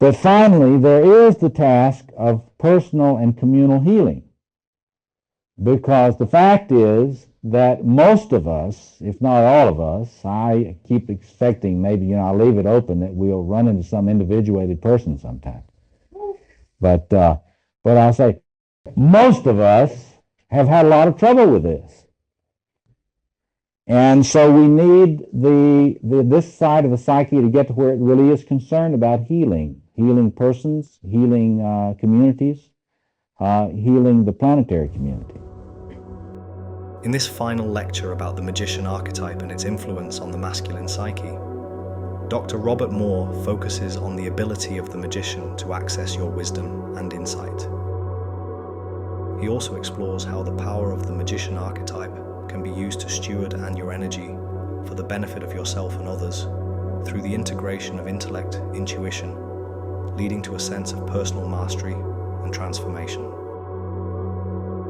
But finally, there is the task of personal and communal healing. Because the fact is that most of us, if not all of us, I keep expecting, maybe, I'll leave it open that we'll run into some individuated person sometime. But I'll say, most of us have had a lot of trouble with this. And so we need this side of the psyche to get to where it really is concerned about healing persons, healing communities, healing the planetary community. In this final lecture about the magician archetype and its influence on the masculine psyche, Dr. Robert Moore focuses on the ability of the magician to access your wisdom and insight. He also explores how the power of the magician archetype can be used to steward your energy for the benefit of yourself and others through the integration of intellect, intuition, leading to a sense of personal mastery and transformation.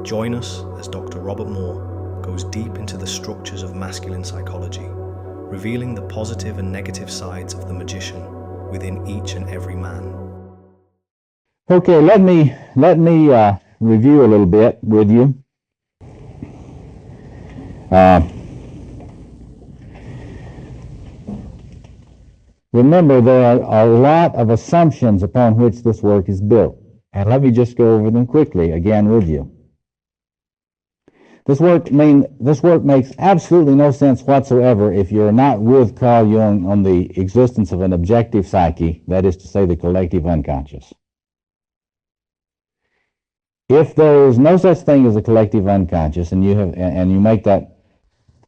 Join us as Dr. Robert Moore goes deep into the structures of masculine psychology, revealing the positive and negative sides of the magician within each and every man. Okay, let me review a little bit with you. Remember, there are a lot of assumptions upon which this work is built, and let me just go over them quickly again with you. This work makes absolutely no sense whatsoever if you're not with Carl Jung on the existence of an objective psyche, that is to say, the collective unconscious. If there is no such thing as a collective unconscious, and you make that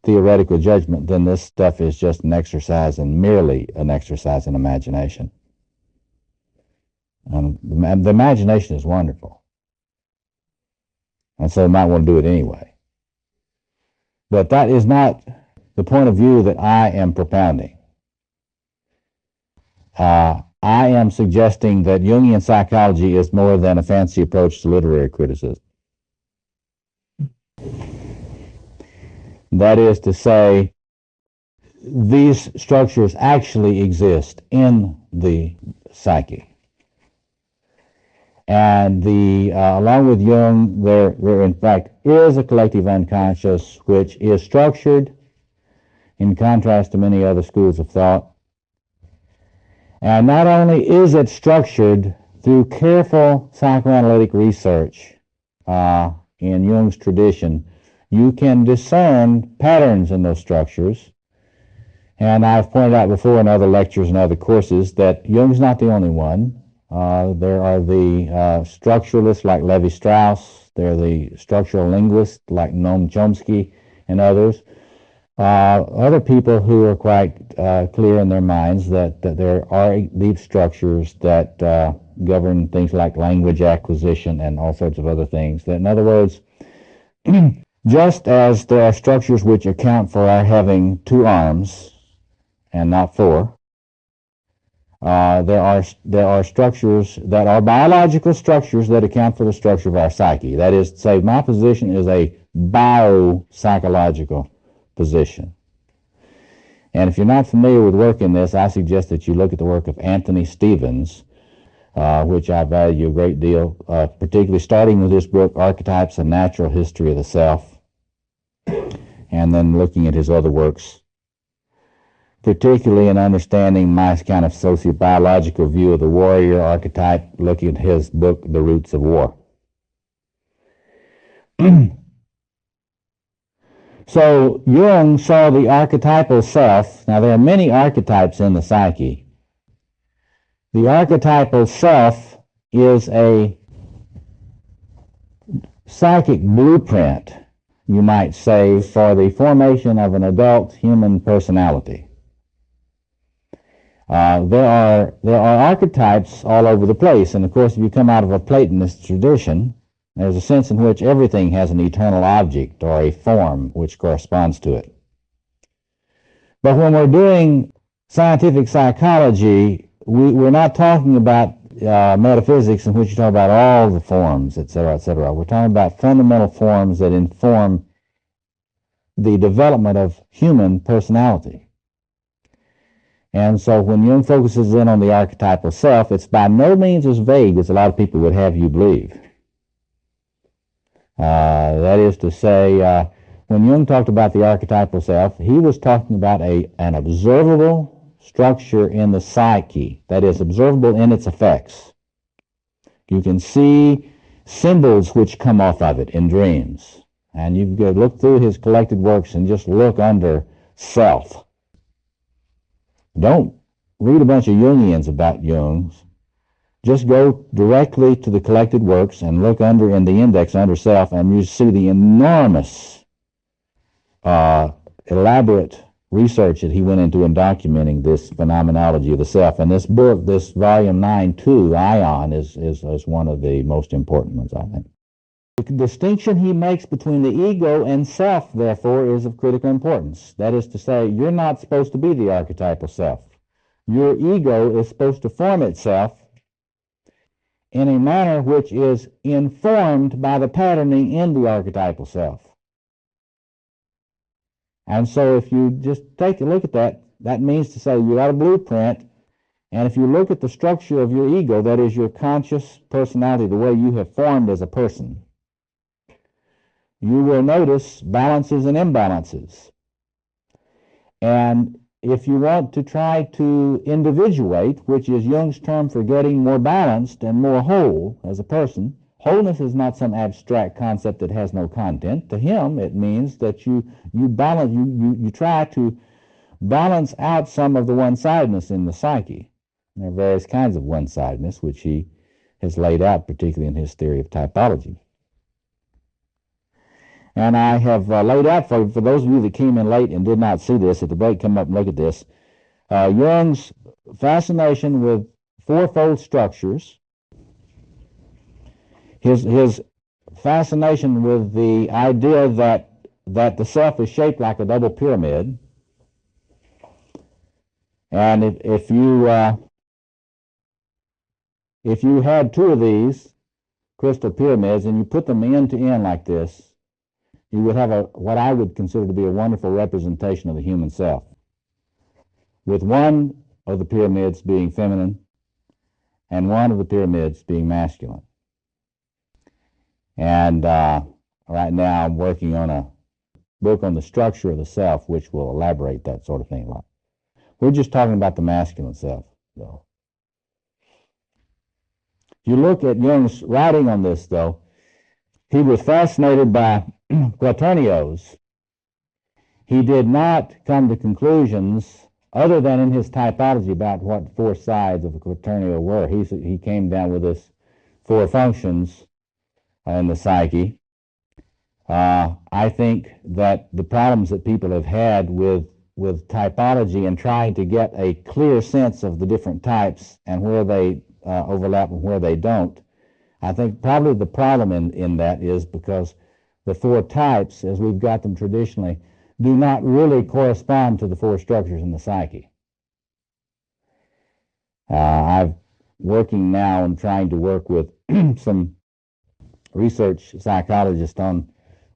theoretical judgment, then this stuff is just an exercise, and merely an exercise in imagination. The imagination is wonderful, and so you might want to do it anyway. But that is not the point of view that I am propounding. I am suggesting that Jungian psychology is more than a fancy approach to literary criticism. That is to say, these structures actually exist in the psyche. And along with Jung, there in fact is a collective unconscious which is structured, in contrast to many other schools of thought. And not only is it structured through careful psychoanalytic research in Jung's tradition, you can discern patterns in those structures. And I've pointed out before in other lectures and other courses that Jung's not the only one. There are the structuralists like Levi-Strauss. There are the structural linguists like Noam Chomsky and others. Other people who are quite clear in their minds that there are deep structures that govern things like language acquisition and all sorts of other things. That, in other words, just as there are structures which account for our having 2 arms and not 4, there are structures that are biological structures that account for the structure of our psyche. That is to say, my position is a biopsychological position. And if you're not familiar with work in this, I suggest that you look at the work of Anthony Stevens, which I value a great deal, particularly starting with his book, Archetypes: A Natural History of the Self, and then looking at his other works, particularly in understanding my kind of sociobiological view of the warrior archetype, looking at his book, The Roots of War. So Jung saw the archetypal self. Now, there are many archetypes in the psyche. The archetypal self is a psychic blueprint, you might say, for the formation of an adult human personality. There are archetypes all over the place, and of course, if you come out of a Platonist tradition, there's a sense in which everything has an eternal object or a form which corresponds to it. But when we're doing scientific psychology, we're not talking about metaphysics in which you talk about all the forms, etc., etc. We're talking about fundamental forms that inform the development of human personality. And so when Jung focuses in on the archetypal self, it's by no means as vague as a lot of people would have you believe. That is to say, when Jung talked about the archetypal self, he was talking about an observable structure in the psyche, that is, observable in its effects. You can see symbols which come off of it in dreams. And you can look through his collected works and just look under self. Don't read a bunch of Jungians about Jung's. Just go directly to the collected works and look under in the index under self, and you see the enormous, elaborate research that he went into in documenting this phenomenology of the self. And this book, this volume 9-2, Ion, is one of the most important ones, I think. The distinction he makes between the ego and self, therefore, is of critical importance. That is to say, you're not supposed to be the archetypal self. Your ego is supposed to form itself in a manner which is informed by the patterning in the archetypal self. And so if you just take a look at that, that means to say you got a blueprint, and if you look at the structure of your ego, that is your conscious personality, the way you have formed as a person, you will notice balances and imbalances. And if you want to try to individuate, which is Jung's term for getting more balanced and more whole as a person, wholeness is not some abstract concept that has no content. To him, it means that you try to balance out some of the one-sidedness in the psyche. There are various kinds of one-sidedness, which he has laid out, particularly in his theory of typology. And I have laid out for those of you that came in late and did not see this, at the break, come up and look at this. Jung's fascination with fourfold structures, his fascination with the idea that the self is shaped like a double pyramid. And if you had two of these crystal pyramids and you put them end to end like this, you would have what I would consider to be a wonderful representation of the human self, with one of the pyramids being feminine and one of the pyramids being masculine. And right now I'm working on a book on the structure of the self, which will elaborate that sort of thing a lot. We're just talking about the masculine self, though. If you look at Jung's writing on this, though, he was fascinated by quaternios. He did not come to conclusions other than in his typology about what four sides of a quaternio were. He came down with this four functions in the psyche. I think that the problems that people have had with typology and trying to get a clear sense of the different types and where they overlap and where they don't, I think probably the problem in that is because the four types, as we've got them traditionally, do not really correspond to the four structures in the psyche. I'm working now and trying to work with some research psychologists on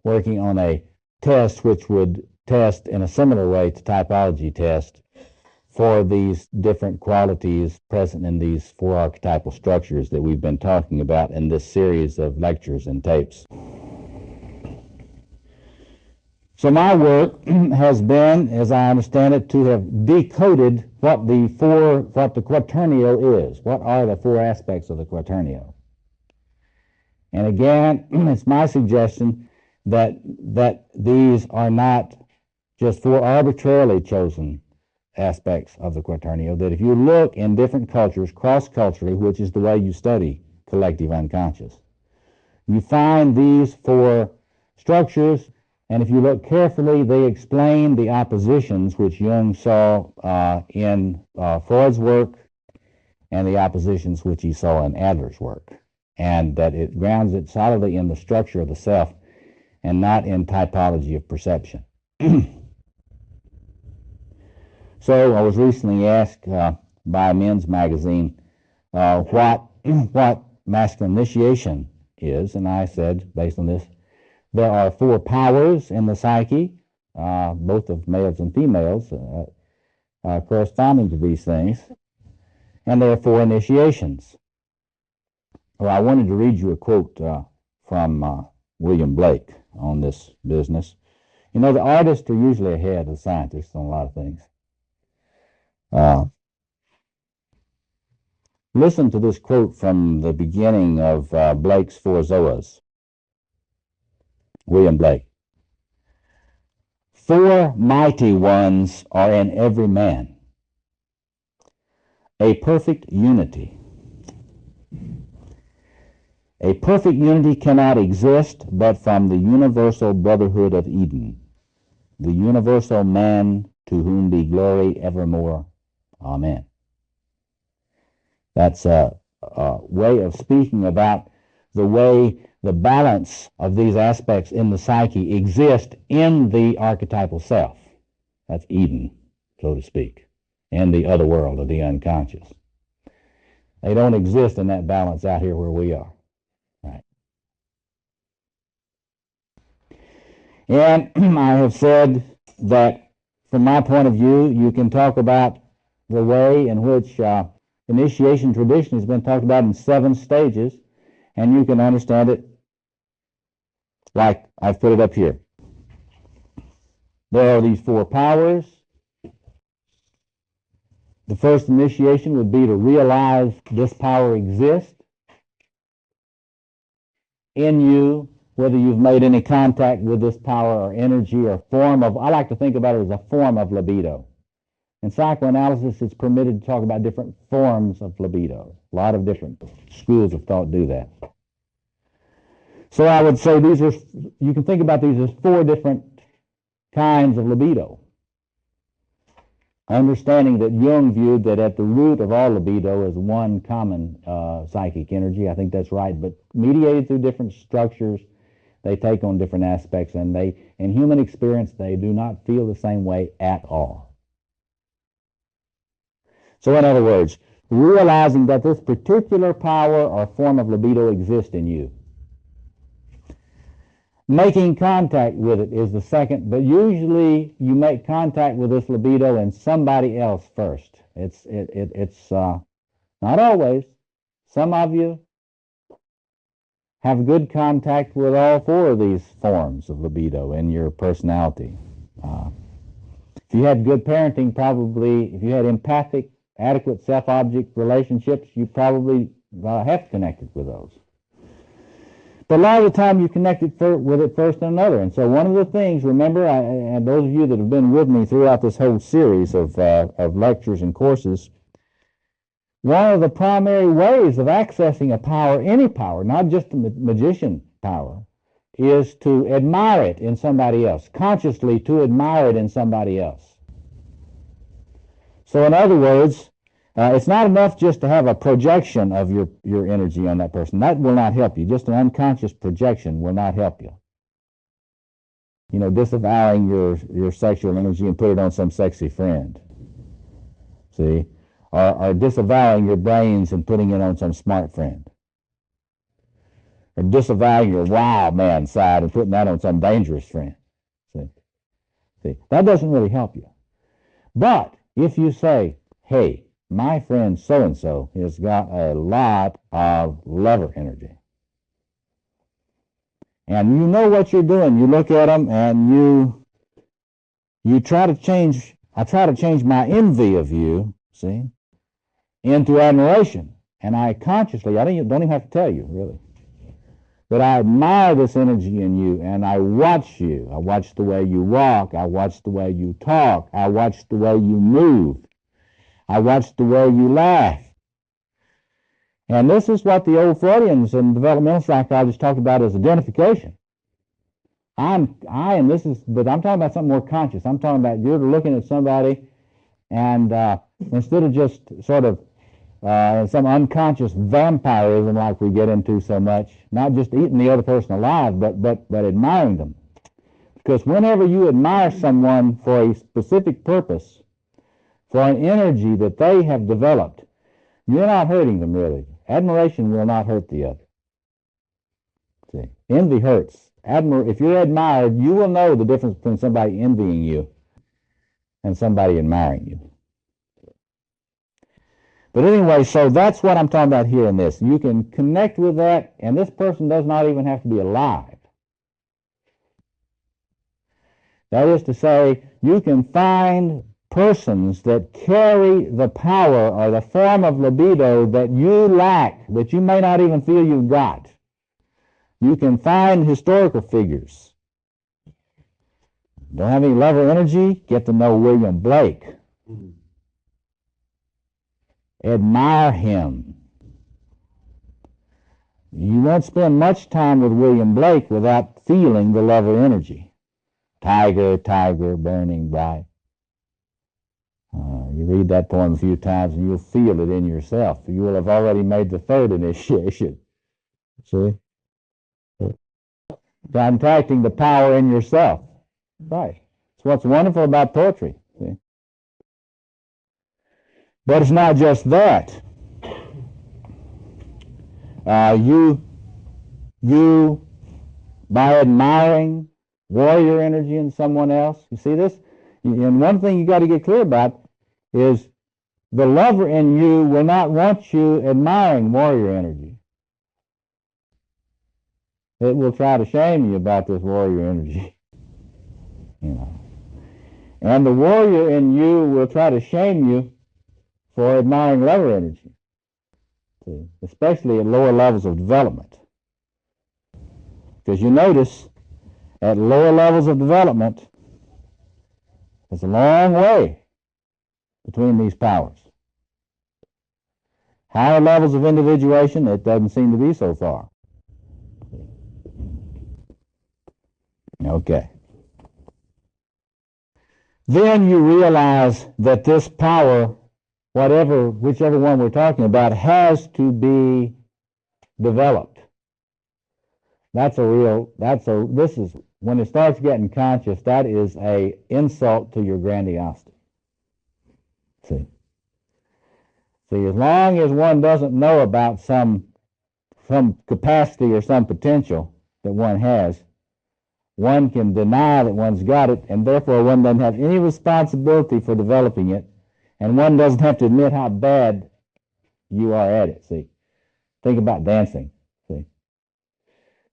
working on a test which would test in a similar way to typology test for these different qualities present in these four archetypal structures that we've been talking about in this series of lectures and tapes. So my work has been, as I understand it, to have decoded what the quaternio is. What are the four aspects of the quaternio? And again, it's my suggestion that these are not just four arbitrarily chosen aspects of the quaternio, that if you look in different cultures, cross-culturally, which is the way you study collective unconscious, you find these four structures, and if you look carefully, they explain the oppositions which Jung saw in Freud's work and the oppositions which he saw in Adler's work, and that it grounds it solidly in the structure of the self and not in typology of perception. So I was recently asked by a men's magazine what masculine initiation is, and I said, based on this, there are four powers in the psyche, both of males and females, corresponding to these things, and there are 4 initiations. Well, I wanted to read you a quote from William Blake on this business. You know, the artists are usually ahead of the scientists on a lot of things. Listen to this quote from the beginning of Blake's 4 Zoas. William Blake. 4 mighty ones are in every man, a perfect unity. A perfect unity cannot exist but from the universal brotherhood of Eden, the universal man to whom be glory evermore. Amen. That's a way of speaking about the way the balance of these aspects in the psyche exist in the archetypal self. That's Eden, so to speak, in the other world of the unconscious. They don't exist in that balance out here where we are. Right. And I have said that from my point of view, you can talk about the way in which initiation tradition has been talked about in 7 stages, and you can understand it like I've put it up here. There are these 4 powers. The first initiation would be to realize this power exists in you, whether you've made any contact with this power or energy or form of, I like to think about it as a form of libido. In psychoanalysis, it's permitted to talk about different forms of libido. A lot of different schools of thought do that. So I would say you can think about these as 4 different kinds of libido. Understanding that Jung viewed that at the root of all libido is one common psychic energy. I think that's right, but mediated through different structures, they take on different aspects, and in human experience, they do not feel the same way at all. So in other words, realizing that this particular power or form of libido exists in you. Making contact with it is the second, but usually you make contact with this libido in somebody else first. It's not always. Some of you have good contact with all 4 of these forms of libido in your personality. If you had good parenting, probably, if you had empathic, adequate self-object relationships, you probably have connected with those. But a lot of the time you connected with it first and another. And so one of the things, remember, and those of you that have been with me throughout this whole series of lectures and courses, one of the primary ways of accessing a power, any power, not just the magician power, is to admire it in somebody else, consciously to admire it in somebody else. So in other words, it's not enough just to have a projection of your energy on that person. That will not help you. Just an unconscious projection will not help you. You know, disavowing your sexual energy and put it on some sexy friend. See? Or disavowing your brains and putting it on some smart friend. Or disavowing your wild man side and putting that on some dangerous friend. See? That doesn't really help you. But if you say, hey, my friend so-and-so has got a lot of lover energy. And you know what you're doing. You look at them and you try to change, I try to change my envy of you, see, into admiration. And I consciously, I don't even have to tell you, really. But I admire this energy in you, and I watch you. I watch the way you walk. I watch the way you talk. I watch the way you move. I watch the way you laugh. And this is what the old Freudians and developmental psychologists talk about as identification. But I'm talking about something more conscious. I'm talking about you're looking at somebody, and instead of just sort of some unconscious vampirism like we get into so much, not just eating the other person alive, but admiring them. Because whenever you admire someone for a specific purpose, for an energy that they have developed, you're not hurting them, really. Admiration will not hurt the other. See? Envy hurts. If you're admired, you will know the difference between somebody envying you and somebody admiring you. But anyway, so that's what I'm talking about here in this. You can connect with that, and this person does not even have to be alive. That is to say, you can find persons that carry the power or the form of libido that you lack, that you may not even feel you've got. You can find historical figures. Don't have any love or energy? Get to know William Blake. Admire him. You won't spend much time with William Blake without feeling the love or energy. Tiger, tiger, burning bright. You read that poem a few times and you'll feel it in yourself. You will have already made the third initiation. See? Contacting the power in yourself. Right. It's what's wonderful about poetry. See? But it's not just that. You, by admiring warrior energy in someone else, you see this? And one thing you got to get clear about is the lover in you will not want you admiring warrior energy. It will try to shame you about this warrior energy. You know. And the warrior in you will try to shame you for admiring lover energy. See? Especially at lower levels of development. Because you notice at lower levels of development, there's a long way between these powers. Higher levels of individuation, it doesn't seem to be so far. Okay. Then you realize that this power, whichever one we're talking about, has to be developed. This is, when it starts getting conscious, that is an insult to your grandiosity. See, as long as one doesn't know about some capacity or some potential that one has, one can deny that one's got it, and therefore one doesn't have any responsibility for developing it, and one doesn't have to admit how bad you are at it. See, think about dancing. See,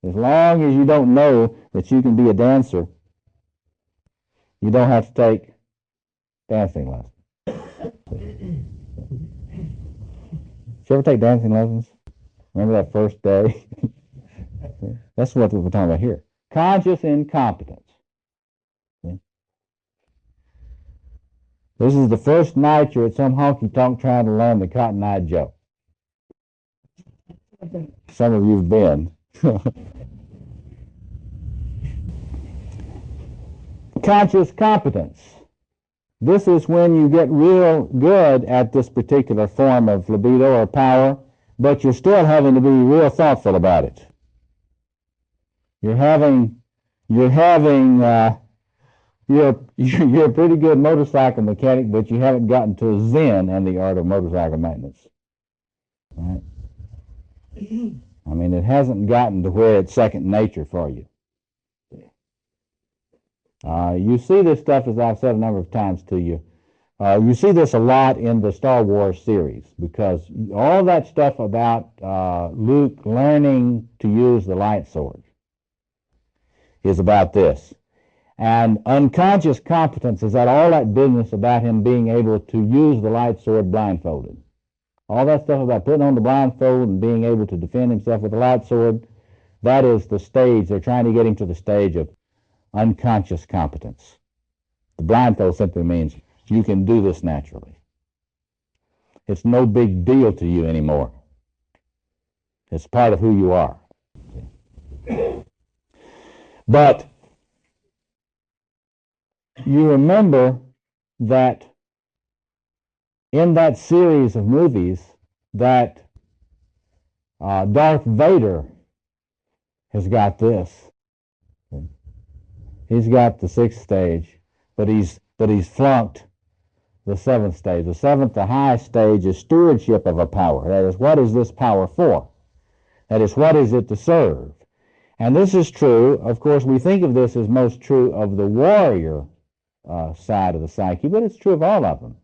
as long as you don't know that you can be a dancer, you don't have to take dancing lessons. Did you ever take dancing lessons? Remember that first day? That's what we're talking about here. Conscious incompetence. See? This is the first night you're at some honky-tonk trying to learn the Cotton Eye Joe. Some of you have been. Conscious competence. This is when you get real good at this particular form of libido or power, but you're still having to be real thoughtful about it. You're a pretty good motorcycle mechanic, but you haven't gotten to Zen and the art of motorcycle maintenance. Right? I mean, it hasn't gotten to where it's second nature for you. You see this stuff, as I've said a number of times to you. You see this a lot in the Star Wars series, because all that stuff about Luke learning to use the light sword is about this. And unconscious competence is all that business about him being able to use the light sword blindfolded. All that stuff about putting on the blindfold and being able to defend himself with the light sword, that is the stage. They're trying to get him to the stage of unconscious competence. The blindfold simply means you can do this naturally. It's no big deal to you anymore. It's part of who you are. But you remember that in that series of movies that Darth Vader has got this. He's got the 6th stage, but he's flunked the 7th stage. The 7th, the highest stage, is stewardship of a power. That is, what is this power for? That is, what is it to serve? And this is true. Of course, we think of this as most true of the warrior side of the psyche, but it's true of all of them.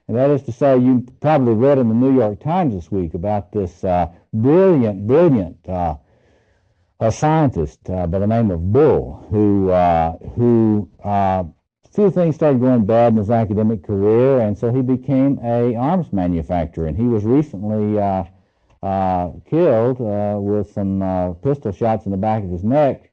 And that is to say, you probably read in the New York Times this week about this brilliant a scientist by the name of Bull, who few things started going bad in his academic career, and so he became a arms manufacturer. And he was recently killed with some pistol shots in the back of his neck.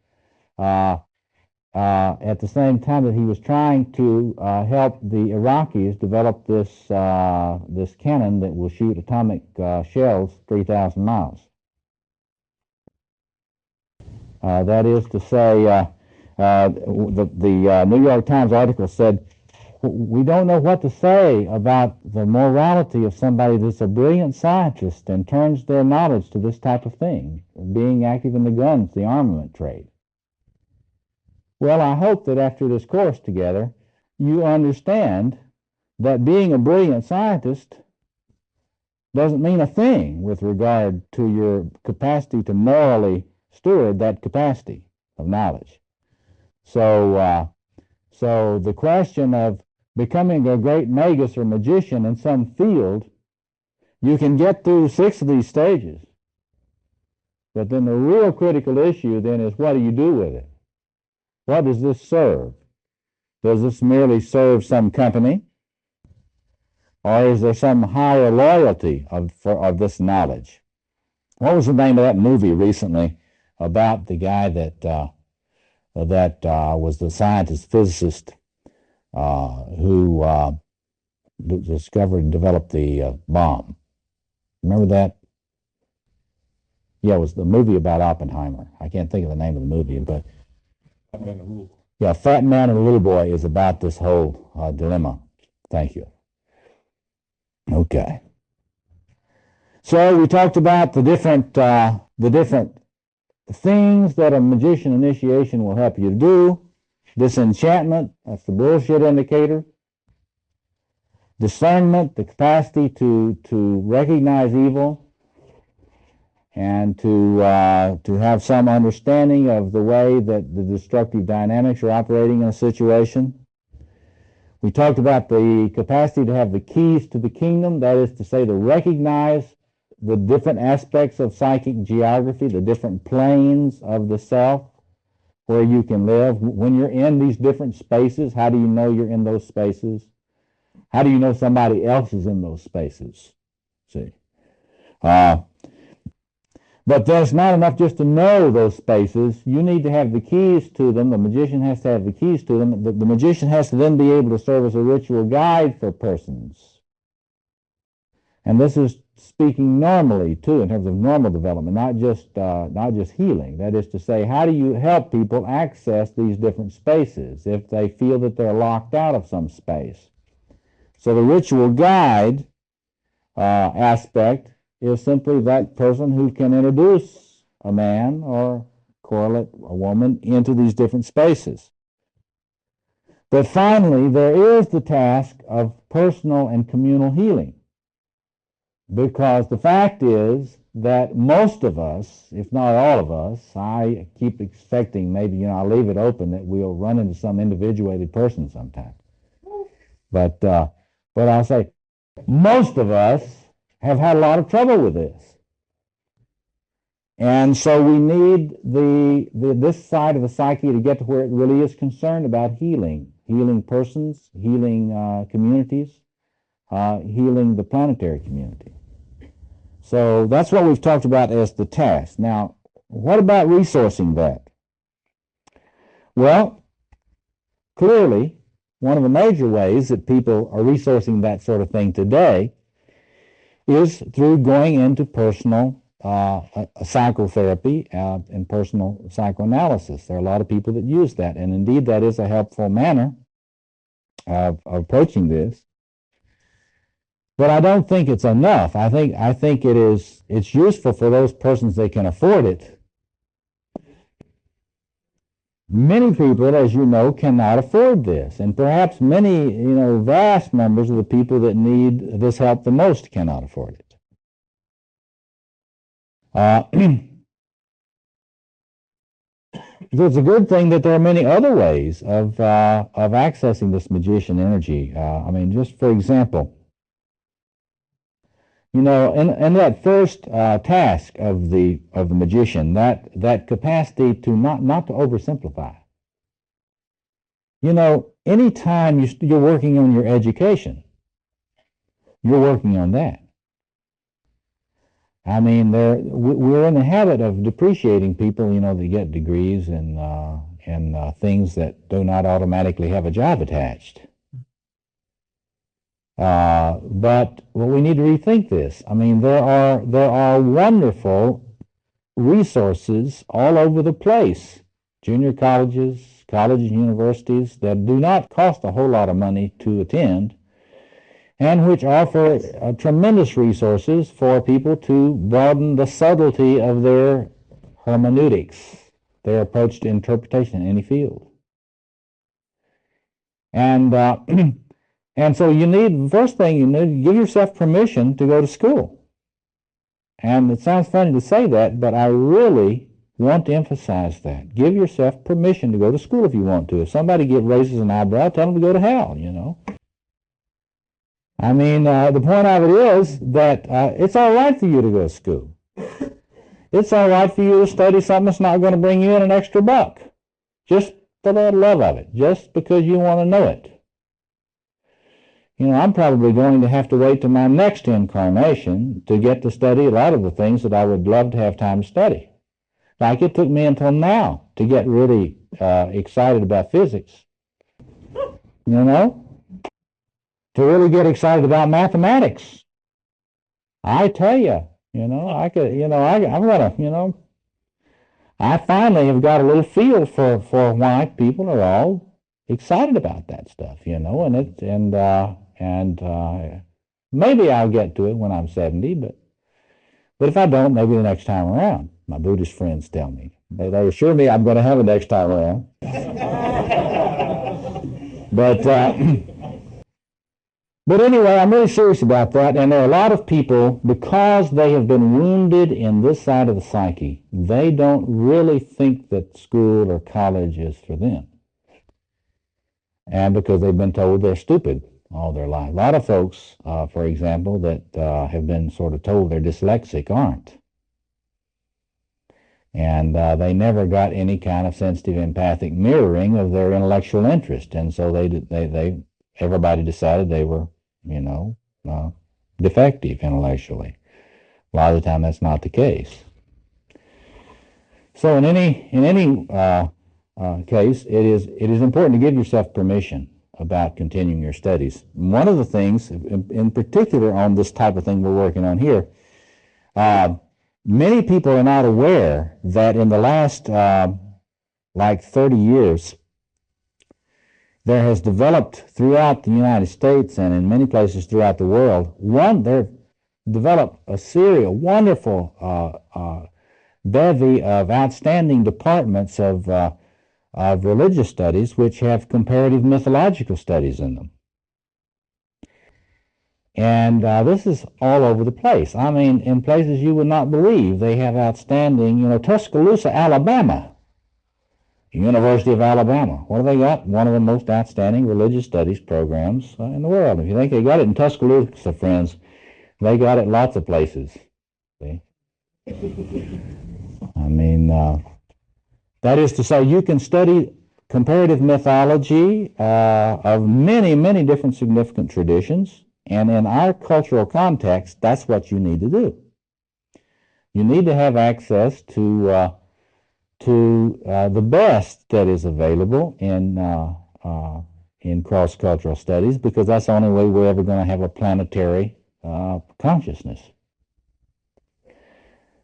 At the same time that he was trying to help the Iraqis develop this cannon that will shoot atomic shells 3,000 miles. That is to say, the New York Times article said, we don't know what to say about the morality of somebody that's a brilliant scientist and turns their knowledge to this type of thing, being active in the guns, the armament trade. Well, I hope that after this course together, you understand that being a brilliant scientist doesn't mean a thing with regard to your capacity to morally steward that capacity of knowledge. So the question of becoming a great magus or magician in some field, you can get through 6 of these stages. But then the real critical issue then is, what do you do with it? What does this serve? Does this merely serve some company? Or is there some higher loyalty of this knowledge? What was the name of that movie recently about the guy that was the scientist, physicist, who discovered and developed the bomb? Remember that? Yeah, it was the movie about Oppenheimer. I can't think of the name of the movie, but yeah, Fat Man and a Little Boy is about this whole dilemma. Thank you. Okay. So we talked about the different things that a magician initiation will help you to do. Disenchantment, that's the bullshit indicator. Discernment, the capacity to recognize evil and to have some understanding of the way that the destructive dynamics are operating in a situation. We talked about the capacity to have the keys to the kingdom, that is to say, to recognize the different aspects of psychic geography, the different planes of the self where you can live. When you're in these different spaces, how do you know you're in those spaces? How do you know somebody else is in those spaces? See? But there's not enough just to know those spaces. You need to have the keys to them. The magician has to have the keys to them. The magician has to then be able to serve as a ritual guide for persons. And this is speaking normally, too, in terms of normal development, not just healing. That is to say, how do you help people access these different spaces if they feel that they're locked out of some space? So the ritual guide aspect is simply that person who can introduce a man or correlate a woman into these different spaces. But finally, there is the task of personal and communal healing. Because the fact is that most of us, if not all of us, I keep expecting, maybe, I'll leave it open that we'll run into some individuated person sometime. But I'll say most of us have had a lot of trouble with this. And so we need this side of the psyche to get to where it really is concerned about healing persons, healing communities, healing the planetary community. So that's what we've talked about as the task. Now, what about resourcing that? Well, clearly, one of the major ways that people are resourcing that sort of thing today is through going into personal psychotherapy and personal psychoanalysis. There are a lot of people that use that, and indeed that is a helpful manner of approaching this. But I don't think it's enough. I think it's useful for those persons that can afford it. Many people, as you know, cannot afford this, and perhaps many, vast numbers of the people that need this help the most cannot afford it. So it's a good thing that there are many other ways of accessing this magician energy. Just for example, You know, in that first task of the magician, that capacity to not to oversimplify. You know, anytime you're working on your education, you're working on that. I mean, we're in the habit of depreciating people, you know, that get degrees and things that do not automatically have a job attached. But well, we need to rethink this. I mean, there are wonderful resources all over the place, junior colleges, colleges, universities that do not cost a whole lot of money to attend, and which offer tremendous resources for people to broaden the subtlety of their hermeneutics, their approach to interpretation in any field. And and so first thing you need, give yourself permission to go to school. And it sounds funny to say that, but I really want to emphasize that. Give yourself permission to go to school if you want to. If somebody raises an eyebrow, tell them to go to hell, you know. I mean, the point of it is that it's all right for you to go to school. It's all right for you to study something that's not going to bring you in an extra buck. Just for the love of it, just because you want to know it. You know, I'm probably going to have to wait till my next incarnation to get to study a lot of the things that I would love to have time to study. Like it took me until now to get really excited about physics. You know? To really get excited about mathematics. I tell you, you know, I'm gonna, you know, I finally have got a little feel for why people are all excited about that stuff, you know, and maybe I'll get to it when I'm 70, but if I don't, maybe the next time around. My Buddhist friends tell me. They assure me I'm going to have a next time around. But anyway, I'm really serious about that, and there are a lot of people, because they have been wounded in this side of the psyche, they don't really think that school or college is for them. And because they've been told they're stupid all their life. A lot of folks, for example, that have been sort of told they're dyslexic aren't. And they never got any kind of sensitive empathic mirroring of their intellectual interest, and so everybody decided they were, you know, defective intellectually. A lot of the time that's not the case. So in any case, it is important to give yourself permission about continuing your studies. One of the things, in particular on this type of thing we're working on here, many people are not aware that in the last like 30 years, there has developed throughout the United States and in many places throughout the world, they've developed a wonderful bevy of outstanding departments of religious studies which have comparative mythological studies in them. And this is all over the place. I mean, in places you would not believe. They have outstanding, you know, Tuscaloosa, Alabama, University of Alabama. What do they got? One of the most outstanding religious studies programs in the world. If you think they got it in Tuscaloosa, friends, they got it lots of places. See? I mean, that is to say, you can study comparative mythology of many, many different significant traditions, and in our cultural context, that's what you need to do. You need to have access to the best that is available in cross-cultural studies, because that's the only way we're ever going to have a planetary consciousness.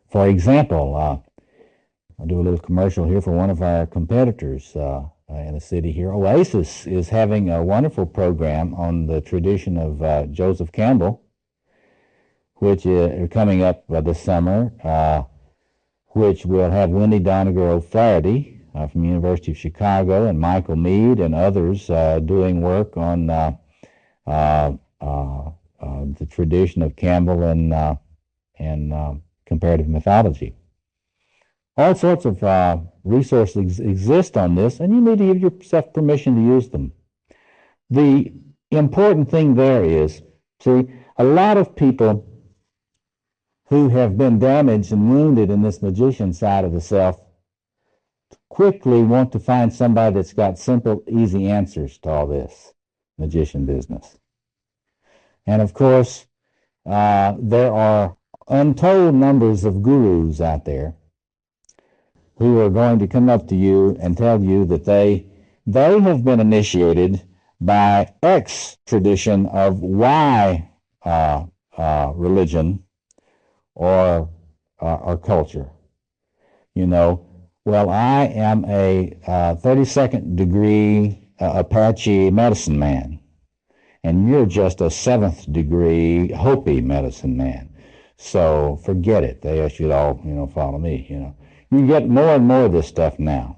For example, I'll do a little commercial here for one of our competitors in the city here. Oasis is having a wonderful program on the tradition of Joseph Campbell, which is coming up this summer, which will have Wendy Doniger O'Flaherty from the University of Chicago and Michael Mead and others doing work on the tradition of Campbell and comparative mythology. All sorts of resources exist on this, and you need to give yourself permission to use them. The important thing there is, see, a lot of people who have been damaged and wounded in this magician side of the self quickly want to find somebody that's got simple, easy answers to all this magician business. And of course, there are untold numbers of gurus out there who are going to come up to you and tell you that they have been initiated by X tradition of Y religion or culture. You know, well, I am a 32nd degree Apache medicine man, and you're just a 7th degree Hopi medicine man. So forget it. They should all, follow me, You get more and more of this stuff now.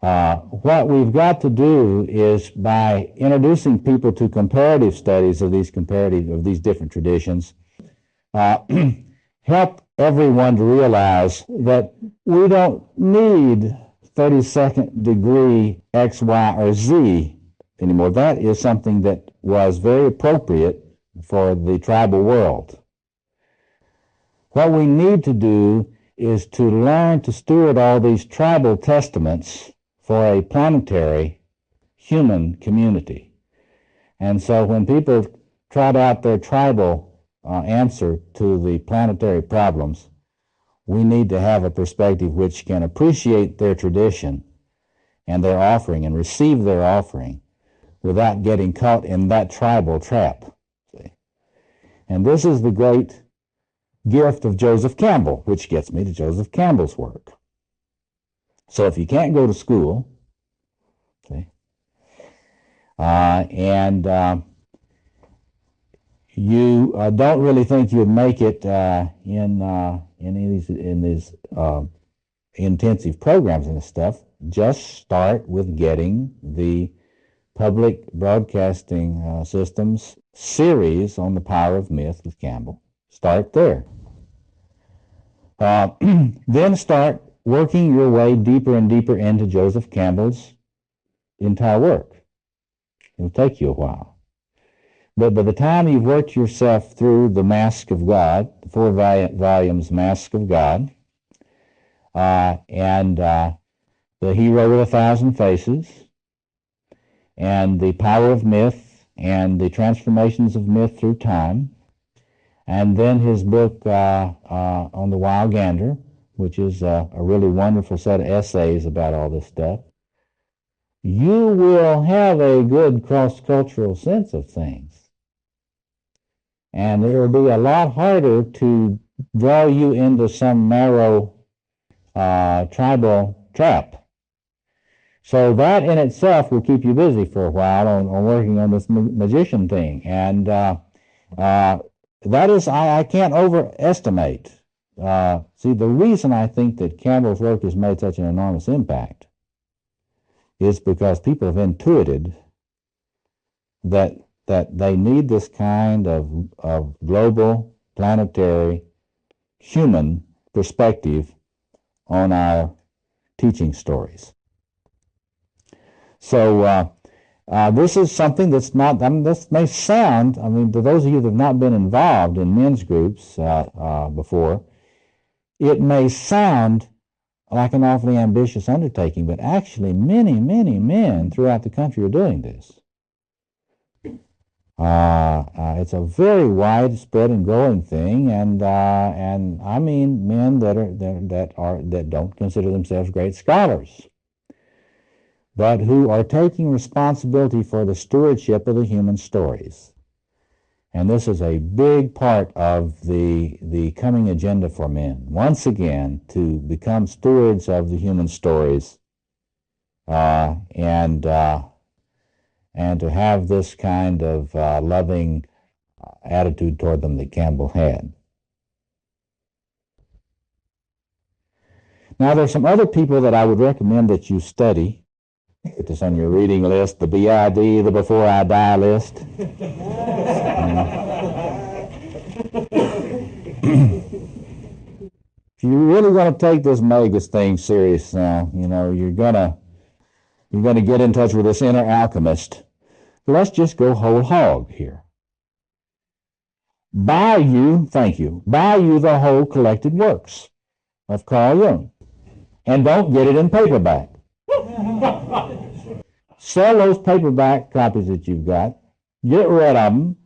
What we've got to do is, by introducing people to comparative studies of these different traditions, help everyone to realize that we don't need 32nd degree X, Y, or Z anymore. That is something that was very appropriate for the tribal world. What we need to do is to learn to steward all these tribal testaments for a planetary human community. And so when people trot out their tribal answer to the planetary problems, we need to have a perspective which can appreciate their tradition and their offering and receive their offering without getting caught in that tribal trap. See? And this is the great gift of Joseph Campbell, which gets me to Joseph Campbell's work. So if you can't go to school, see, and you don't really think you'd make it in these intensive programs and stuff, just start with getting the public broadcasting systems series on the power of myth with Campbell. Start there. Then start working your way deeper and deeper into Joseph Campbell's entire work. It'll take you a while. But by the time you've worked yourself through the Mask of God, the 4 volumes Mask of God, and the Hero with 1,000 Faces, and the Power of Myth, and the Transformations of Myth Through Time, and then his book on the Wild Gander, which is a really wonderful set of essays about all this stuff, you will have a good cross-cultural sense of things. And it will be a lot harder to draw you into some narrow tribal trap. So that in itself will keep you busy for a while on working on this magician thing. And that is, I can't overestimate. See, the reason I think that Campbell's work has made such an enormous impact is because people have intuited that they need this kind of global, planetary, human perspective on our teaching stories. So this is something that's not, this may sound, to those of you that have not been involved in men's groups before, it may sound like an awfully ambitious undertaking, but actually many, many men throughout the country are doing this. It's a very widespread and growing thing, and I mean men that don't consider themselves great scholars, but who are taking responsibility for the stewardship of the human stories. And this is a big part of the coming agenda for men, once again, to become stewards of the human stories, and to have this kind of loving attitude toward them that Campbell had. Now, there's some other people that I would recommend that you study. Get this on your reading list, the BID, the Before I Die list. If you're really going to take this Magus thing serious now, you're going to get in touch with this inner alchemist. Let's just go whole hog here. buy you the whole collected works of Carl Jung, and don't get it in paperback. Sell those paperback copies that you've got, get rid of them,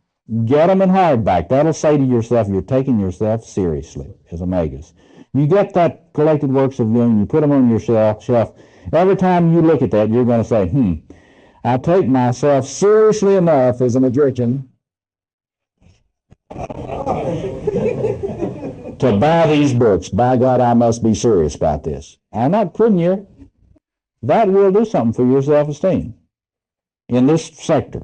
get them in hardback. That'll say to yourself, you're taking yourself seriously as a magus. You get that collected works of Jung, you put them on your shelf. Every time you look at that, you're going to say, I take myself seriously enough as a magician to buy these books. By God, I must be serious about this. I'm not kidding you. That will do something for your self-esteem in this sector.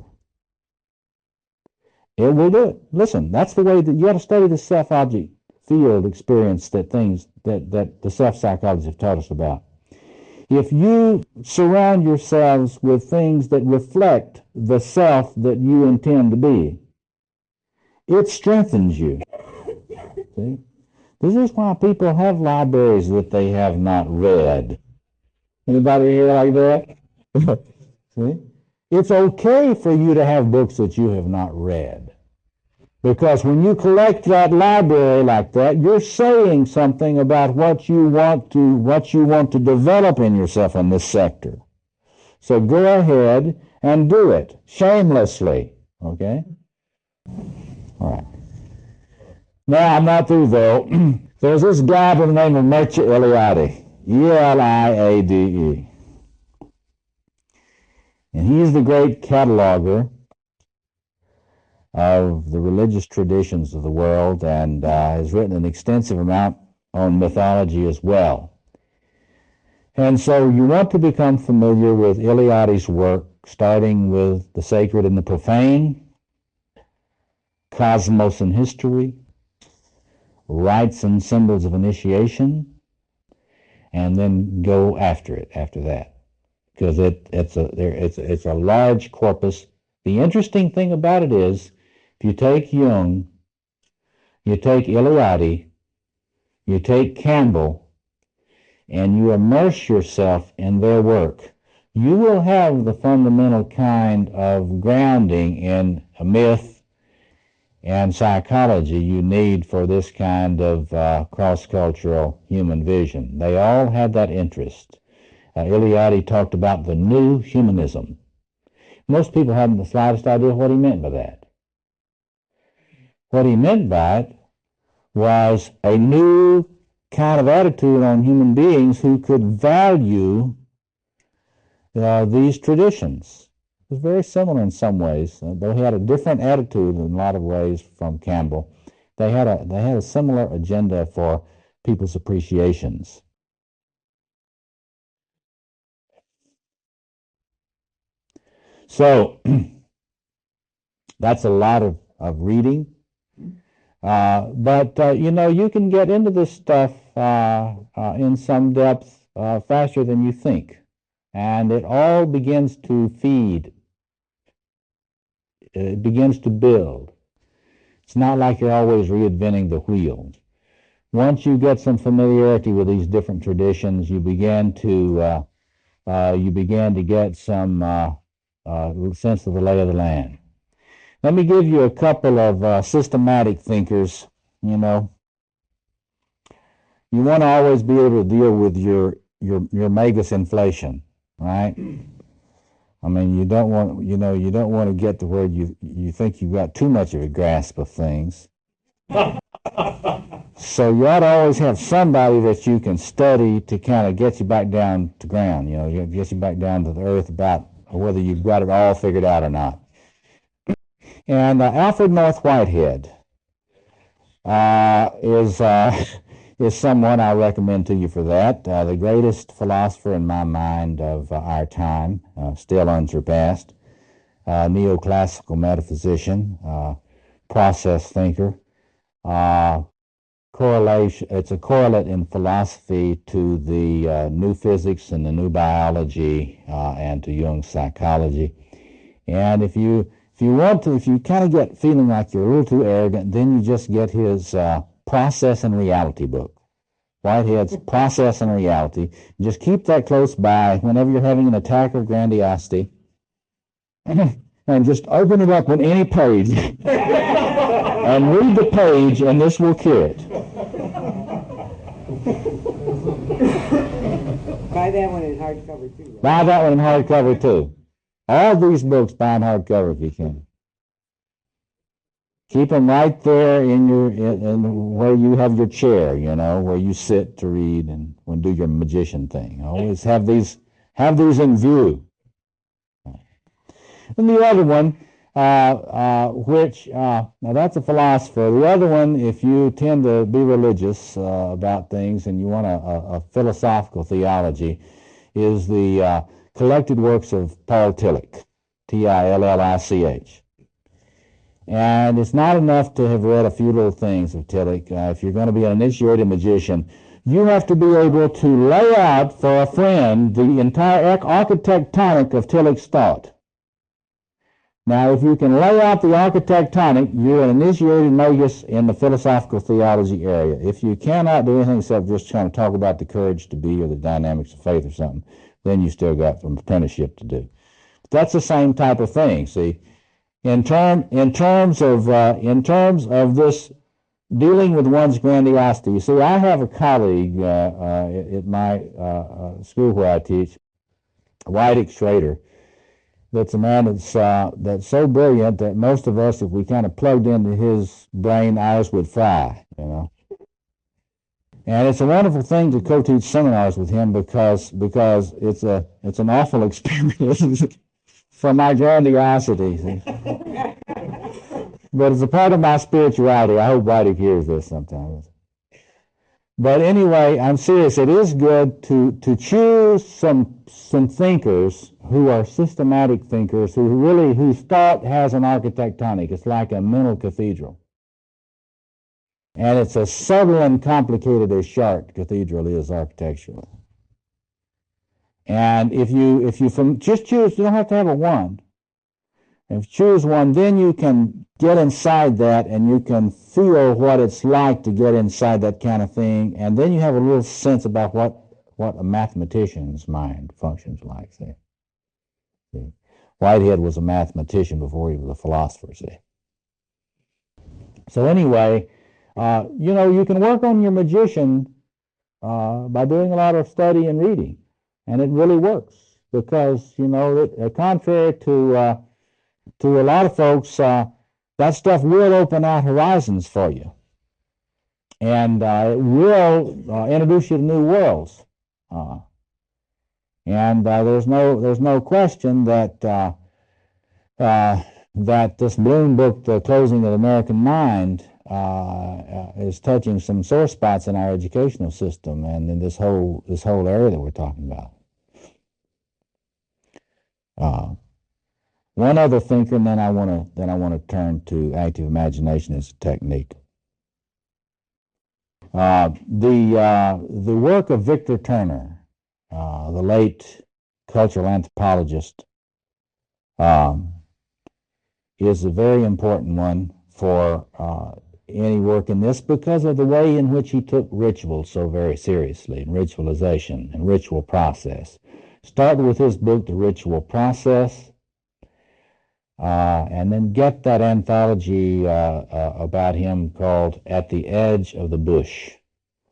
It will do it. Listen, that's the way that you got to study the self-object field experience that the self-psychologists have taught us about. If you surround yourselves with things that reflect the self that you intend to be, it strengthens you. See? This is why people have libraries that they have not read. Anybody here like that? See? It's okay for you to have books that you have not read. Because when you collect that library like that, you're saying something about what you want to develop in yourself in this sector. So go ahead and do it shamelessly. Okay? All right. Now, I'm not through, though. There's this guy by the name of Mircea Eliade, Eliade. And he's the great cataloger of the religious traditions of the world, and has written an extensive amount on mythology as well. And so you want to become familiar with Eliade's work, starting with the sacred and the profane, cosmos and history, rites and symbols of initiation, and then go after that, because it's a large corpus. The interesting thing about it is, if you take Jung, you take Eliade, you take Campbell, and you immerse yourself in their work, you will have the fundamental kind of grounding in a myth and psychology you need for this kind of cross-cultural human vision. They all had that interest. Eliade talked about the new humanism. Most people haven't the slightest idea what he meant by that. What he meant by it was a new kind of attitude on human beings who could value these traditions. It was very similar in some ways, though he had a different attitude in a lot of ways from Campbell. They had a similar agenda for people's appreciations. So that's a lot of reading. But you can get into this stuff in some depth faster than you think. And it all begins to feed. It begins to build. It's not like you're always reinventing the wheel. Once you get some familiarity with these different traditions, you began to get some sense of the lay of the land. Let me give you a couple of systematic thinkers. You want to always be able to deal with your magus inflation, right? I mean, you don't want to get to where you think you've got too much of a grasp of things. So you ought to always have somebody that you can study to kind of get you back down to ground, get you back down to the earth about whether you've got it all figured out or not. And Alfred North Whitehead is someone I recommend to you for that. The greatest philosopher in my mind of our time, still unsurpassed. Neoclassical metaphysician, process thinker. Correlation. It's a correlate in philosophy to the new physics and the new biology and to Jung's psychology. And if you kind of get feeling like you're a little too arrogant, then you just get his Process and Reality book. Whitehead's Process and Reality. Just keep that close by whenever you're having an attack of grandiosity. And just open it up on any page and read the page, and this will cure it. Buy that one in hardcover too. Right? Buy that one in hardcover too. All these books buy in hardcover if you can. Keep them right there in where you have your chair, where you sit to read and do your magician thing. Always have these in view. And the other one, now that's a philosopher. The other one, if you tend to be religious about things and you want a philosophical theology, is the collected works of Paul Tillich, Tillich. And it's not enough to have read a few little things of Tillich. If you're going to be an initiated magician, you have to be able to lay out for a friend the entire architectonic of Tillich's thought. Now, if you can lay out the architectonic, you're an initiated magus in the philosophical theology area. If you cannot do anything except just kind of talk about the courage to be or the dynamics of faith or something, then you still got some apprenticeship to do. But that's the same type of thing, see. In terms of this dealing with one's grandiosity, you see, I have a colleague at my school where I teach, Wydick Schrader, that's a man that's so brilliant that most of us, if we kind of plugged into his brain, ours would fry, And it's a wonderful thing to co-teach seminars with him because it's an awful experience for my grandiosity. But it's a part of my spirituality. I hope Wydick hears this sometimes. But anyway, I'm serious. It is good to choose some thinkers who are systematic thinkers whose thought has an architectonic. It's like a mental cathedral. And it's as subtle and complicated as Chartres Cathedral is architecturally. And if you just choose, you don't have to have a one. If you choose one, then you can get inside that and you can feel what it's like to get inside that kind of thing. And then you have a little sense about what a mathematician's mind functions like. See? Whitehead was a mathematician before he was a philosopher. See? So anyway, you can work on your magician by doing a lot of study and reading. And it really works because, contrary to a lot of folks, that stuff will open out horizons for you. And it will introduce you to new worlds. And there's no question that this Bloom book, The Closing of the American Mind, is touching some sore spots in our educational system and in this whole area that we're talking about. One other thinker, and then I want to turn to active imagination as a technique. The work of Victor Turner, the late cultural anthropologist, is a very important one for any work in this because of the way in which he took ritual so very seriously, and ritualization and ritual process. Started with his book, The Ritual Process, and then get that anthology about him called At the Edge of the Bush,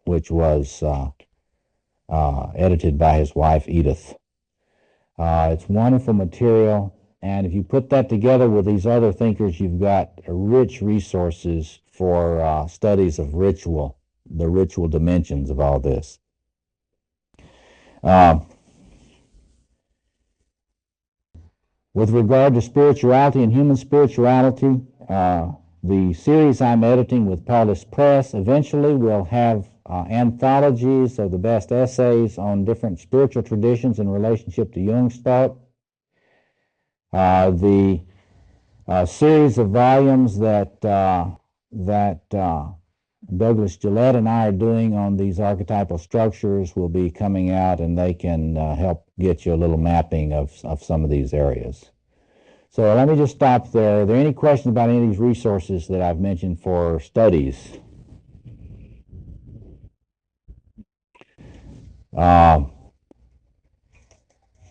which was edited by his wife, Edith. It's wonderful material, and if you put that together with these other thinkers, you've got rich resources for studies of ritual, the ritual dimensions of all this. With regard to spirituality and human spirituality, the series I'm editing with Paulus Press eventually will have anthologies of the best essays on different spiritual traditions in relationship to Jung's thought. The series of volumes that Douglas Gillette and I are doing on these archetypal structures will be coming out, and they can help get you a little mapping of some of these areas. So let me just stop there. Are there any questions about any of these resources that I've mentioned for studies?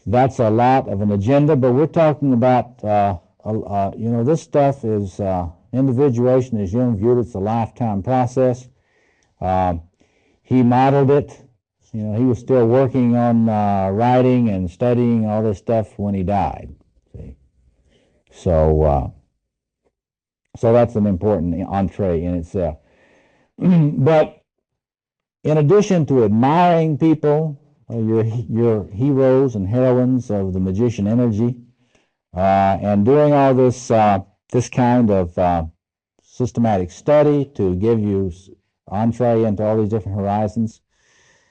That's a lot of an agenda, but we're talking about, this stuff is Individuation, as Jung viewed it, it's a lifetime process. He modeled it. You know, he was still working on writing and studying all this stuff when he died. See? So that's an important entree in itself. But in addition to admiring people, your heroes and heroines of the magician energy, and doing all this this kind of systematic study to give you entree into all these different horizons,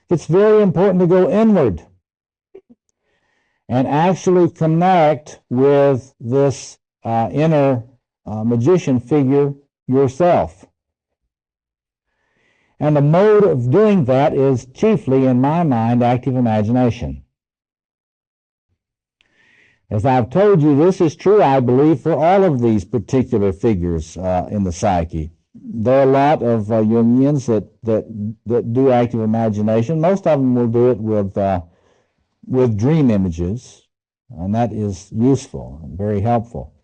it's very important to go inward and actually connect with this inner magician figure yourself. And the mode of doing that is chiefly, in my mind, active imagination. As I've told you, this is true, I believe, for all of these particular figures in the psyche. There are a lot of Jungians that do active imagination. Most of them will do it with dream images, and that is useful and very helpful.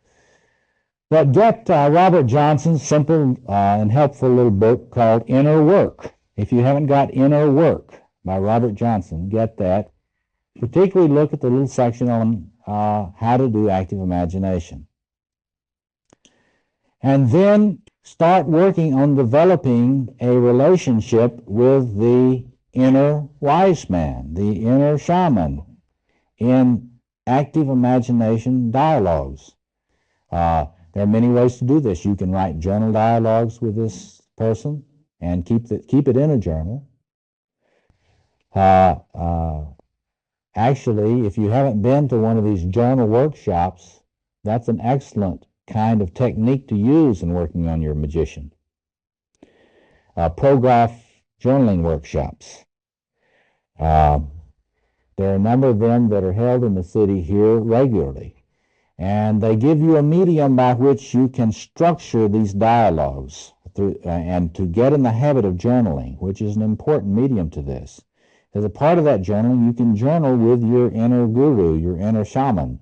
But get Robert Johnson's simple and helpful little book called Inner Work. If you haven't got Inner Work by Robert Johnson, get that. Particularly look at the little section on how to do active imagination. And then start working on developing a relationship with the inner wise man, the inner shaman, in active imagination dialogues. There are many ways to do this. You can write journal dialogues with this person and keep it in a journal. Actually, if you haven't been to one of these journal workshops, that's an excellent kind of technique to use in working on your magician. Prograph journaling workshops. There are a number of them that are held in the city here regularly. And they give you a medium by which you can structure these dialogues and to get in the habit of journaling, which is an important medium to this. As a part of that journaling, you can journal with your inner guru, your inner shaman,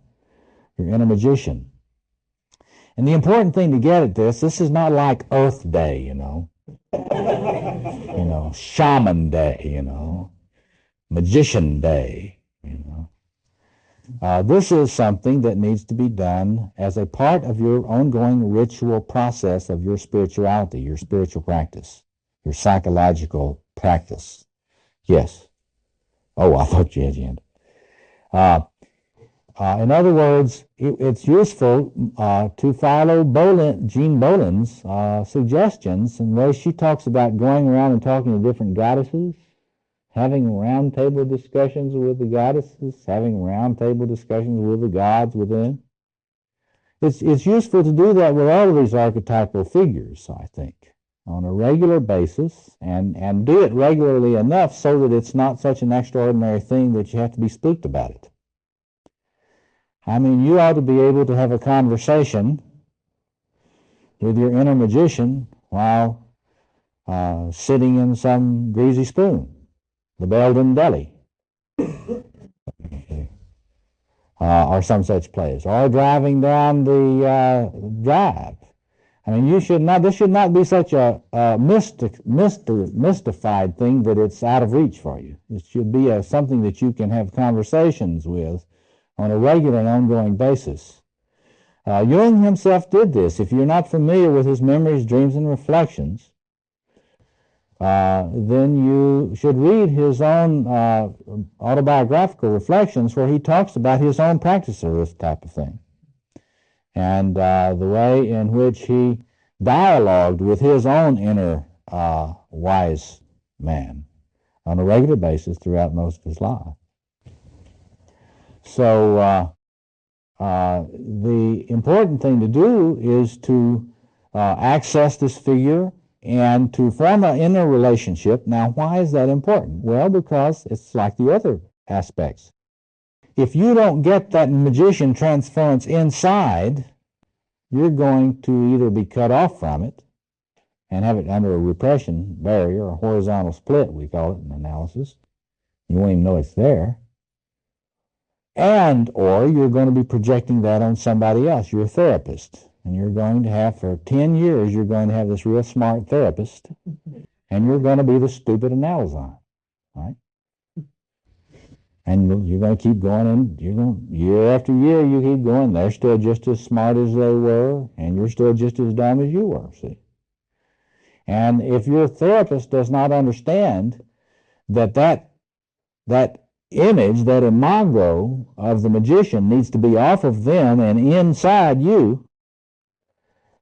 your inner magician. And the important thing to get at this is not like Earth Day, you know, Shaman Day, Magician Day, This is something that needs to be done as a part of your ongoing ritual process of your spirituality, your spiritual practice, your psychological practice. Yes. Oh, I thought you had your hand. In other words, it's useful to follow Jean Boland's suggestions and the way she talks about going around and talking to different goddesses, having roundtable discussions with the goddesses, having roundtable discussions with the gods within. It's useful to do that with all of these archetypal figures, I think, on a regular basis, and do it regularly enough so that it's not such an extraordinary thing that you have to be spooked about it. I mean, you ought to be able to have a conversation with your inner magician while sitting in some greasy spoon, the Belden Deli, or some such place, or driving down the drive. I mean, this should not be such a mystified thing that it's out of reach for you. It should be something that you can have conversations with on a regular and ongoing basis. Jung himself did this. If you're not familiar with his memories, dreams, and reflections, then you should read his own autobiographical reflections where he talks about his own practice of this type of thing, and the way in which he dialogued with his own inner wise man on a regular basis throughout most of his life. So the important thing to do is to access this figure and to form an inner relationship. Now, why is that important? Well, because it's like the other aspects. If you don't get that magician transference inside, you're going to either be cut off from it and have it under a repression barrier, or horizontal split, we call it in analysis. You won't even know it's there. Or you're going to be projecting that on somebody else, your therapist. and you're going to have, for 10 years, you're going to have this real smart therapist, and you're going to be the stupid analyst, right? And you're going to keep going, and you're going, year after year, you keep going. They're still just as smart as they were, and you're still just as dumb as you were, see? And if your therapist does not understand that image, that imago of the magician needs to be off of them and inside you,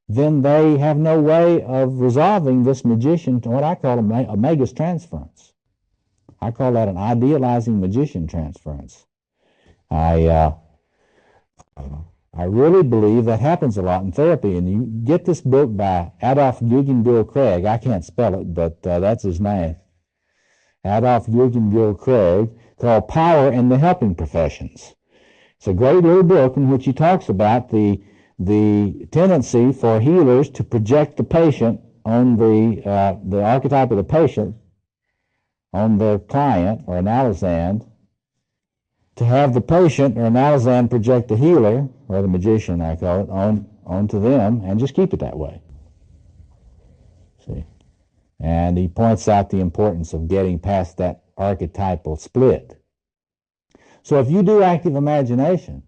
then they have no way of resolving this magician, what I call a magus transference. I call that an idealizing magician transference. I really believe that happens a lot in therapy. And you get this book by Adolf Guggenbill Craig. I can't spell it, but that's his name. Adolf Guggenbill Craig, called Power in the Helping Professions. It's a great little book in which he talks about the tendency for healers to project the patient on the archetype of the patient on their client or analysand, to have the patient or analysand project the healer, or the magician I call it, onto them, and just keep it that way. See? And he points out the importance of getting past that archetypal split. So if you do active imagination,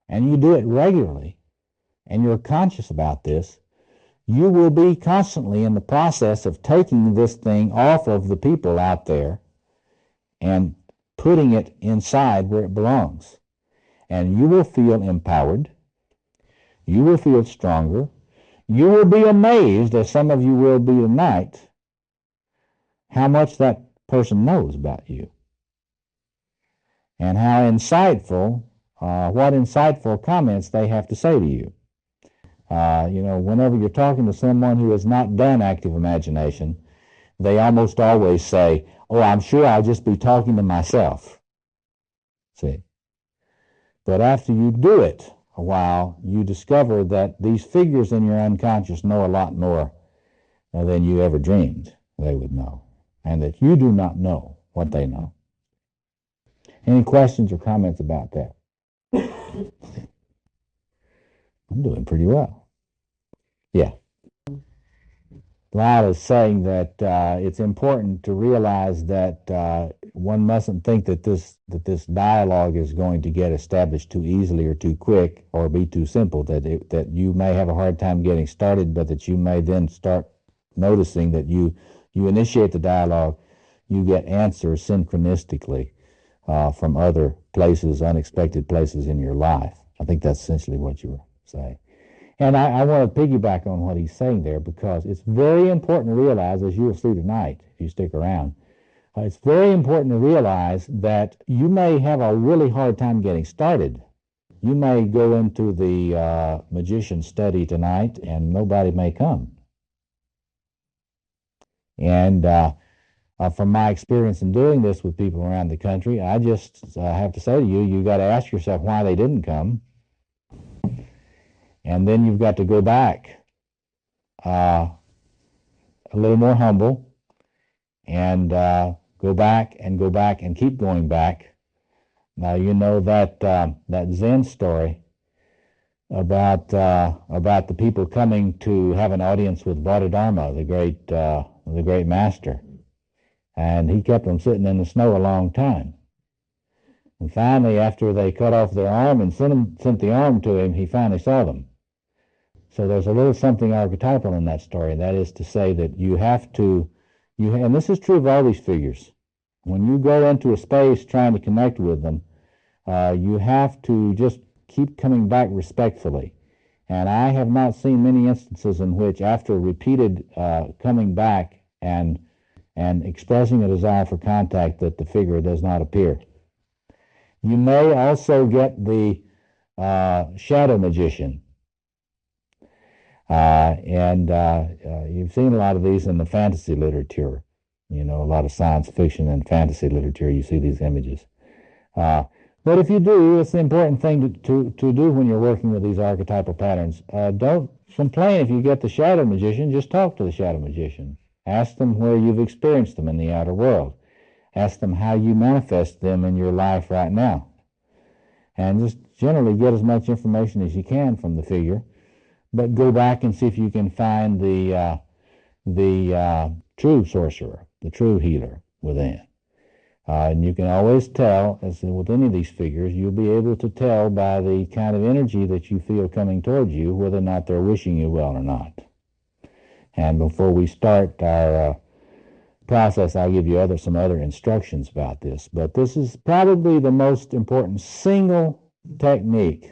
and you do it regularly, and you're conscious about this, you will be constantly in the process of taking this thing off of the people out there and putting it inside where it belongs. And you will feel empowered. You will feel stronger. You will be amazed, as some of you will be tonight, how much that person knows about you. And how insightful, what insightful comments they have to say to you. Whenever you're talking to someone who has not done active imagination, they almost always say, "Oh, I'm sure I'll just be talking to myself." See? But after you do it a while, you discover that these figures in your unconscious know a lot more than you ever dreamed they would know, and that you do not know what they know. Any questions or comments about that? I'm doing pretty well. Yeah. Lyle is saying that it's important to realize that one mustn't think that this dialogue is going to get established too easily or too quick or be too simple, that you may have a hard time getting started, but that you may then start noticing that you initiate the dialogue, you get answers synchronistically from other places, unexpected places in your life. I think that's essentially what you were saying. And I want to piggyback on what he's saying there, because it's very important to realize, as you will see tonight, if you stick around, it's very important to realize that you may have a really hard time getting started. You may go into the magician study tonight and nobody may come. And from my experience in doing this with people around the country, I just have to say to you, you got to ask yourself why they didn't come. And then you've got to go back a little more humble and go back and keep going back. Now, you know that Zen story about the people coming to have an audience with Bodhidharma, the great master. And he kept them sitting in the snow a long time. And finally, after they cut off their arm and sent the arm to him, he finally saw them. So there's a little something archetypal in that story. That is to say that you have to, and this is true of all these figures, when you go into a space trying to connect with them, you have to just keep coming back respectfully. And I have not seen many instances in which, after repeated coming back and expressing a desire for contact, that the figure does not appear. You may also get the shadow magician. You've seen a lot of these in the fantasy literature. A lot of science fiction and fantasy literature, you see these images. But if you do, it's the important thing to do when you're working with these archetypal patterns. Don't complain if you get the shadow magician. Just talk to the shadow magician. Ask them where you've experienced them in the outer world. Ask them how you manifest them in your life right now. and just generally get as much information as you can from the figure, but go back and see if you can find the true sorcerer, the true healer within. And you can always tell, as with any of these figures, you'll be able to tell by the kind of energy that you feel coming towards you whether or not they're wishing you well or not. And before we start our process, I'll give you some other instructions about this. But this is probably the most important single technique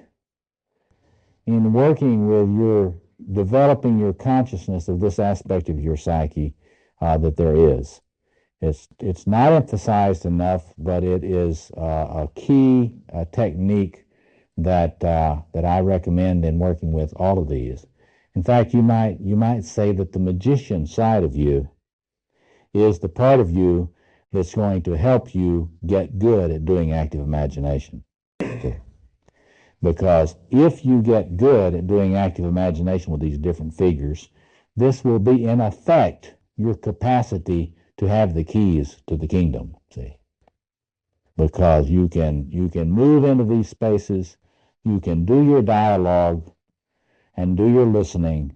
in working with developing your consciousness of this aspect of your psyche that there is. It's not emphasized enough, but it is a key technique that I recommend in working with all of these. In fact, you might say that the magician side of you is the part of you that's going to help you get good at doing active imagination. Okay. Because if you get good at doing active imagination with these different figures, this will be in effect your capacity to have the keys to the kingdom, see? Because you can move into these spaces, you can do your dialogue and do your listening,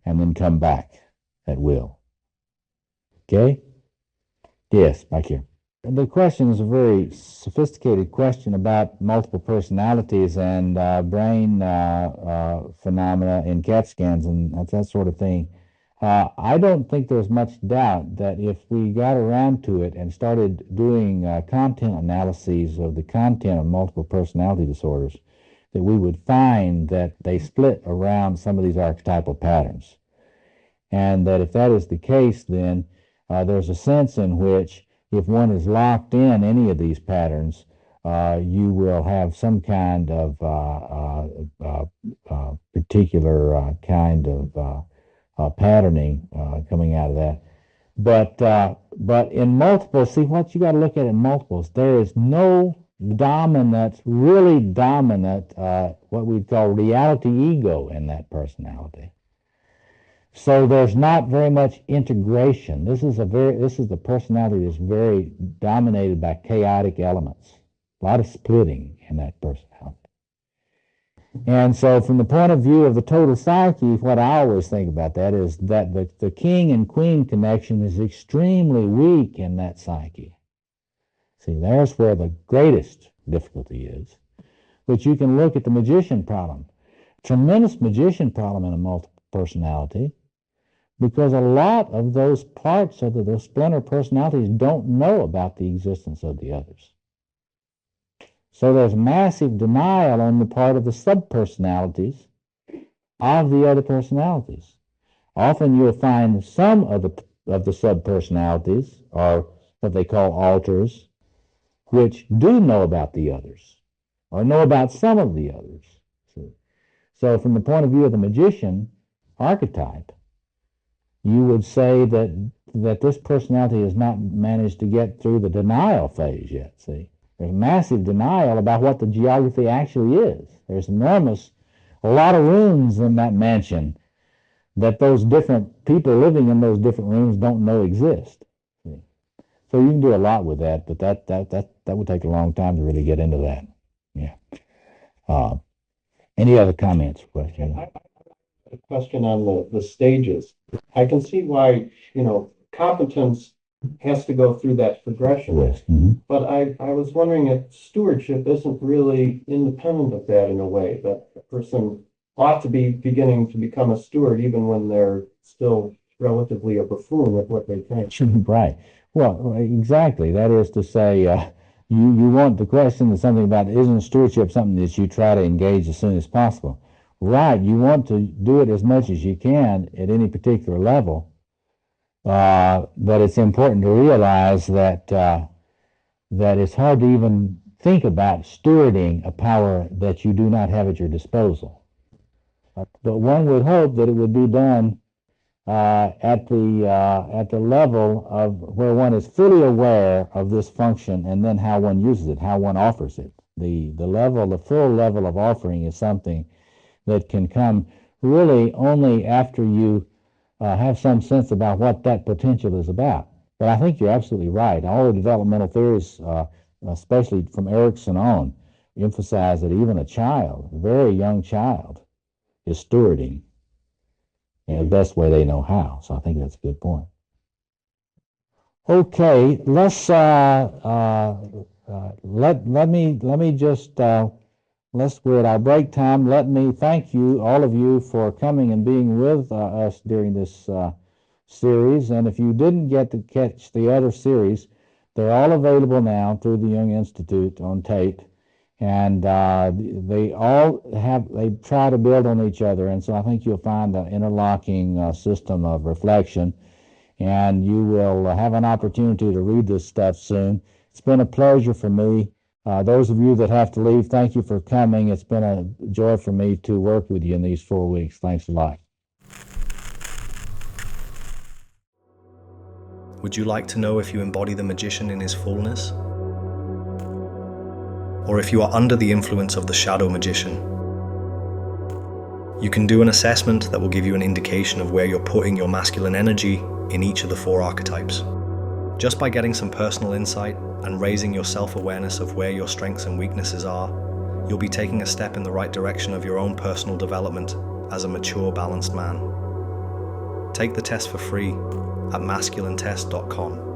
and then come back at will. Okay? Yes, back here. The question is a very sophisticated question about multiple personalities and brain phenomena in CAT scans and that sort of thing. I don't think there's much doubt that if we got around to it and started doing content analyses of the content of multiple personality disorders, that we would find that they split around some of these archetypal patterns. And that if that is the case, then there's a sense in which if one is locked in any of these patterns, you will have some kind of particular kind of patterning coming out of that. But in multiples, see, what you got to look at in multiples, there is no dominant, really dominant, what we'd call reality ego in that personality. So there's not very much integration. This is the personality that's very dominated by chaotic elements. A lot of splitting in that personality. And so from the point of view of the total psyche, what I always think about that is that the king and queen connection is extremely weak in that psyche. See, there's where the greatest difficulty is. But you can look at the magician problem. Tremendous magician problem in a multiple personality, because a lot of those parts of those splinter personalities don't know about the existence of the others. So there's massive denial on the part of the subpersonalities of the other personalities. Often you'll find some of the subpersonalities, or what they call alters, which do know about the others, or know about some of the others. So from the point of view of the magician archetype, you would say that this personality has not managed to get through the denial phase yet, see? There's massive denial about what the geography actually is. There's a lot of rooms in that mansion that those different people living in those different rooms don't know exist. See? So you can do a lot with that, but that would take a long time to really get into that. Yeah. Any other comments or questions? A question on the stages. I can see why, competence has to go through that progression. Yes. Mm-hmm. But I was wondering if stewardship isn't really independent of that in a way, that a person ought to be beginning to become a steward even when they're still relatively a buffoon at what they think. Right. Well, exactly. That is to say, you want the question is something about, isn't stewardship something that you try to engage as soon as possible? Right. You want to do it as much as you can at any particular level. But it's important to realize that it's hard to even think about stewarding a power that you do not have at your disposal. But one would hope that it would be done at the level of where one is fully aware of this function, and then how one uses it, how one offers it. The full level of offering is something that can come really only after you have some sense about what that potential is about. But I think you're absolutely right. All the developmental theories, especially from Erickson on, emphasize that even a child, a very young child, is stewarding in the best way they know how. So I think that's a good point. Okay, let's we're at our break time. Let me thank you, all of you, for coming and being with us during this series. And if you didn't get to catch the other series, they're all available now through the Jung Institute on tape. And they try to build on each other. And so I think you'll find an interlocking system of reflection. And you will have an opportunity to read this stuff soon. It's been a pleasure for me. Those of you that have to leave, thank you for coming. It's been a joy for me to work with you in these 4 weeks. Thanks a lot. Would you like to know if you embody the magician in his fullness? Or if you are under the influence of the shadow magician? You can do an assessment that will give you an indication of where you're putting your masculine energy in each of the 4 archetypes. Just by getting some personal insight and raising your self-awareness of where your strengths and weaknesses are, you'll be taking a step in the right direction of your own personal development as a mature, balanced man. Take the test for free at masculinetest.com.